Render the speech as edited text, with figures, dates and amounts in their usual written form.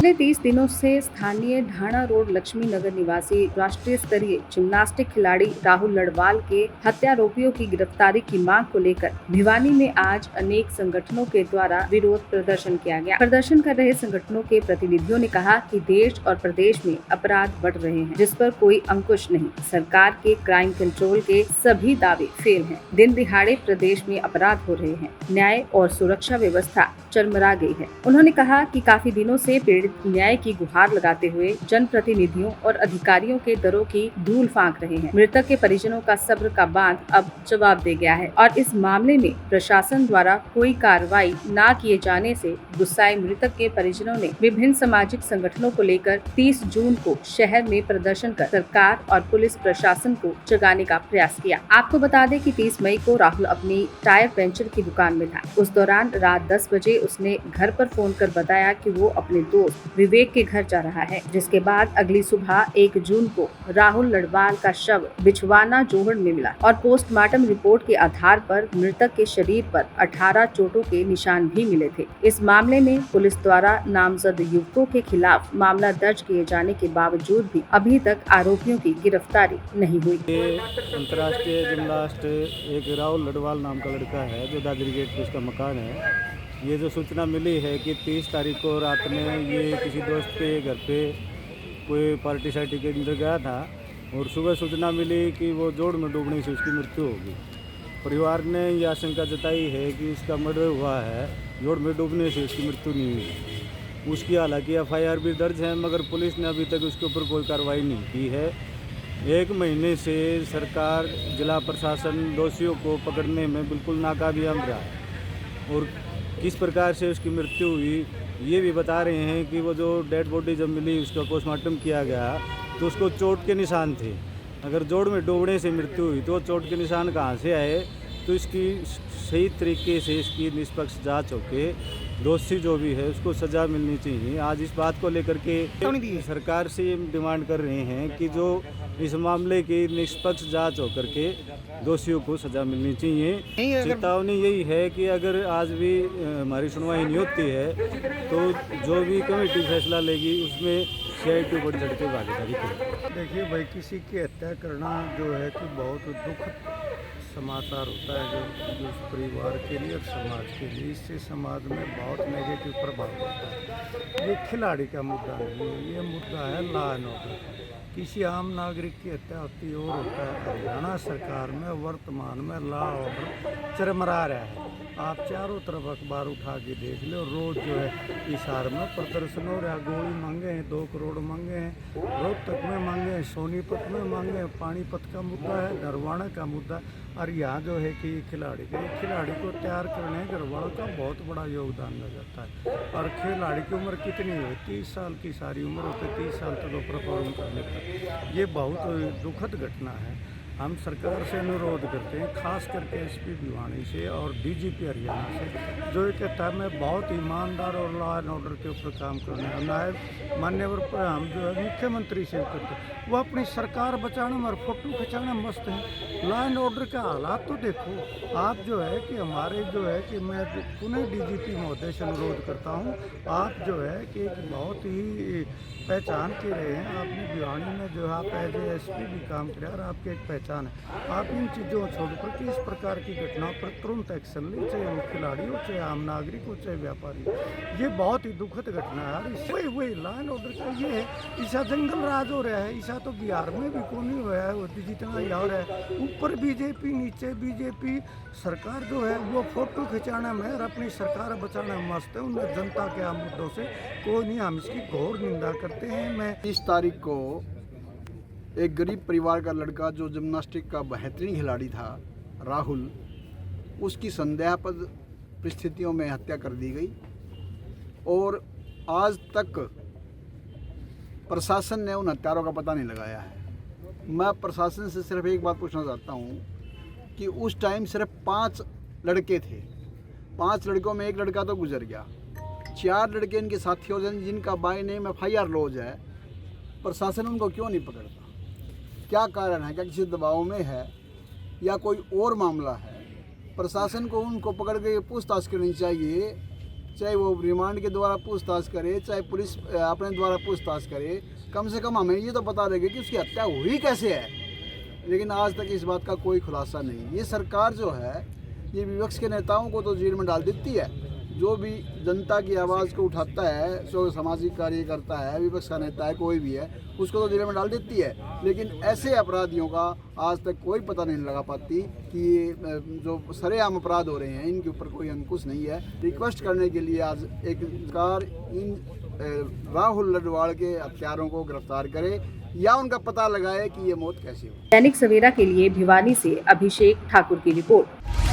पिछले 30 दिनों से स्थानीय ढाणा रोड लक्ष्मी नगर निवासी राष्ट्रीय स्तरीय जिम्नास्टिक खिलाड़ी राहुल लड़वाल के हत्यारोपियों की गिरफ्तारी की मांग को लेकर भिवानी में आज अनेक संगठनों के द्वारा विरोध प्रदर्शन किया गया। प्रदर्शन कर रहे संगठनों के प्रतिनिधियों ने कहा कि देश और प्रदेश में अपराध बढ़ रहे हैं, जिस पर कोई अंकुश नहीं। सरकार के क्राइम कंट्रोल के सभी दावे फेल हैं। दिन दिहाड़े प्रदेश में अपराध हो रहे हैं, न्याय और सुरक्षा व्यवस्था चरमरा गई है। उन्होंने कहा कि काफी दिनों से पीड़ित न्याय की गुहार लगाते हुए जनप्रतिनिधियों और अधिकारियों के दरों की धूल फांक रहे हैं। मृतक के परिजनों का सब्र का बांध अब जवाब दे गया है और इस मामले में प्रशासन द्वारा कोई कार्रवाई न किए जाने से गुस्साए मृतक के परिजनों ने विभिन्न सामाजिक संगठनों को लेकर 30 जून को शहर में प्रदर्शन कर सरकार और पुलिस प्रशासन को जगाने का प्रयास किया। आपको बता दें कि 30 मई को राहुल अपनी टायर पंचर की दुकान में था। उस दौरान रात 10 बजे उसने घर पर फोन कर बताया कि वो अपने दोस्त विवेक के घर जा रहा है, जिसके बाद अगली सुबह 1 जून को राहुल लड़वाल का शव बिछवाना जोहड़ में मिला और पोस्टमार्टम रिपोर्ट के आधार पर मृतक के शरीर पर 18 चोटों के निशान भी मिले थे। इस मामले में पुलिस द्वारा नामजद युवकों के खिलाफ मामला दर्ज किए जाने के बावजूद भी अभी तक आरोपियों की गिरफ्तारी नहीं हुई। अंतर्राष्ट्रीय जिम्नास्ट एक राहुल लड़वाल नाम का लड़का है जो दादरी गेट पे उसका मकान है। ये जो सूचना मिली है कि 30 तारीख को रात में ये किसी दोस्त के घर पे कोई पार्टी सार्टी के अंदर गया था और सुबह सूचना मिली कि वो जोड़ में डूबने से उसकी मृत्यु होगी। परिवार ने यह आशंका जताई है कि उसका मर्डर हुआ है, जोड़ में डूबने से उसकी मृत्यु नहीं हुई। उसकी हालांकि FIR भी दर्ज है, मगर पुलिस ने अभी तक उसके ऊपर कोई कार्रवाई नहीं की है। 1 महीने से सरकार, जिला प्रशासन दोषियों को पकड़ने में बिल्कुल नाकामयाब रहा है और किस प्रकार से उसकी मृत्यु हुई ये भी बता रहे हैं कि वो जो डेड बॉडी जब मिली उसका पोस्टमार्टम किया गया तो उसको चोट के निशान थे। अगर जोड़ में डूबने से मृत्यु हुई तो चोट के निशान कहाँ से आए? तो इसकी सही तरीके से इसकी निष्पक्ष जांच होके दोषी जो भी है उसको सज़ा मिलनी चाहिए। आज इस बात को लेकर के सरकार से डिमांड कर रहे हैं कि जो इस मामले की निष्पक्ष जांच होकर के दोषियों को सज़ा मिलनी चाहिए। चेतावनी यही है कि अगर आज भी हमारी सुनवाई नहीं होती है तो जो भी कमेटी फैसला लेगी उसमें CIT बढ़ चढ़ के भागीदारी करेगी। देखिए भाई, किसी की हत्या करना जो है कि बहुत दुखद समाचार होता है जो उस परिवार के लिए और समाज के लिए। इससे समाज में बहुत नेगेटिव प्रभाव होता है। ये खिलाड़ी का मुद्दा नहीं है, ये मुद्दा है लॉ एंड ऑर्डर। किसी आम नागरिक की हत्या होती और होता है। हरियाणा सरकार में वर्तमान में लॉ ऑर्डर चरमरा रहा है। आप चारों तरफ अखबार उठा के देख लो, रोज़ जो है हिसार में प्रदर्शन हो रहा है। गोली मांगे हैं, 2 करोड़ मांगे हैं, रोहतक में मांगे हैं, सोनीपत में मांगे हैं, पानीपत का मुद्दा है, नरवाना का मुद्दा। और यहाँ जो है कि खिलाड़ी को तैयार करने गरवाड़ों का बहुत बड़ा योगदान लग जाता है। और खिलाड़ी की उम्र कितनी है? 30 साल की सारी उम्र होती है, 30 साल तक वो परफॉर्म करने का। ये बहुत दुखद घटना है। हम सरकार से अनुरोध करते हैं, खास करके SP भिवानी से और DGP हरियाणा से, जो ये कहता है मैं बहुत ईमानदार और लॉ एंड ऑर्डर के ऊपर काम करने और नायब मान्यवर पर हम जो है मुख्यमंत्री से करते हैं। वो अपनी सरकार बचाने में और फोटो खिंचाने में मस्त हैं। लॉ एंड ऑर्डर का हालात तो देखो आप। जो है कि हमारे जो है कि मैं पुनः DGP महोदय से अनुरोध करता हूँ, आप जो है कि एक बहुत ही पहचान के रहे हैं। आपने भिवानी में जो है आप एज SP भी काम किया और आपकी एक पहचान है। आप इन चीज़ों को छोड़कर कि इस प्रकार की घटनाओं पर तुरंत एक्शन लें, चाहे वो खिलाड़ी हो, चाहे आम नागरिक हो, चाहे व्यापारी हो। ये बहुत ही दुखद घटना है यार। वही लॉ एंड ऑर्डर का ये है, ईसा जंगल राज हो रहा है। ईसा तो बिहार में भी कौन नहीं हुआ है जितना यहाँ हो रहा है। ऊपर BJP, नीचे BJP। सरकार जो है वो फोटो खिंचाने में और अपनी सरकार बचाने में मस्त है। उन्हें जनता के आम मुद्दों से कोई नहीं। हम इसकी घोर निंदा करते हैं। मैं 30 तारीख को एक गरीब परिवार का लड़का जो जिम्नास्टिक का बेहतरीन खिलाड़ी था राहुल, उसकी संदेहास्पद परिस्थितियों में हत्या कर दी गई और आज तक प्रशासन ने उन हत्यारों का पता नहीं लगाया है। मैं प्रशासन से सिर्फ एक बात पूछना चाहता हूँ कि उस टाइम सिर्फ 5 लड़के थे। 5 लड़कों में एक लड़का तो गुजर गया, 4 लड़के इनके साथियों से जिनका बाय नेम FIR लॉज है। प्रशासन उनको क्यों नहीं पकड़ता? क्या कारण है? क्या किसी दबाव में है या कोई और मामला है? प्रशासन को उनको पकड़ के पूछताछ करनी चाहिए चाहे वो रिमांड के द्वारा पूछताछ करे, चाहे पुलिस अपने द्वारा पूछताछ करे, कम से कम हमें ये तो पता लगे कि उसकी हत्या हुई कैसे है। लेकिन आज तक इस बात का कोई खुलासा नहीं। ये सरकार जो है ये विपक्ष के नेताओं को तो जेल में डाल देती है, जो भी जनता की आवाज़ को उठाता है, जो सामाजिक कार्य करता है, विपक्ष का नेता है कोई भी है, उसको तो जेल में डाल देती है। लेकिन ऐसे अपराधियों का आज तक कोई पता नहीं लगा पाती कि ये जो सरेआम अपराध हो रहे हैं इनके ऊपर कोई अंकुश नहीं है। रिक्वेस्ट करने के लिए आज एक सरकार इन राहुल लडवाल के हत्यारों को गिरफ्तार करे या उनका पता लगाए कि ये मौत कैसे हुई। दैनिक सवेरा के लिए भिवानी से अभिषेक ठाकुर की रिपोर्ट।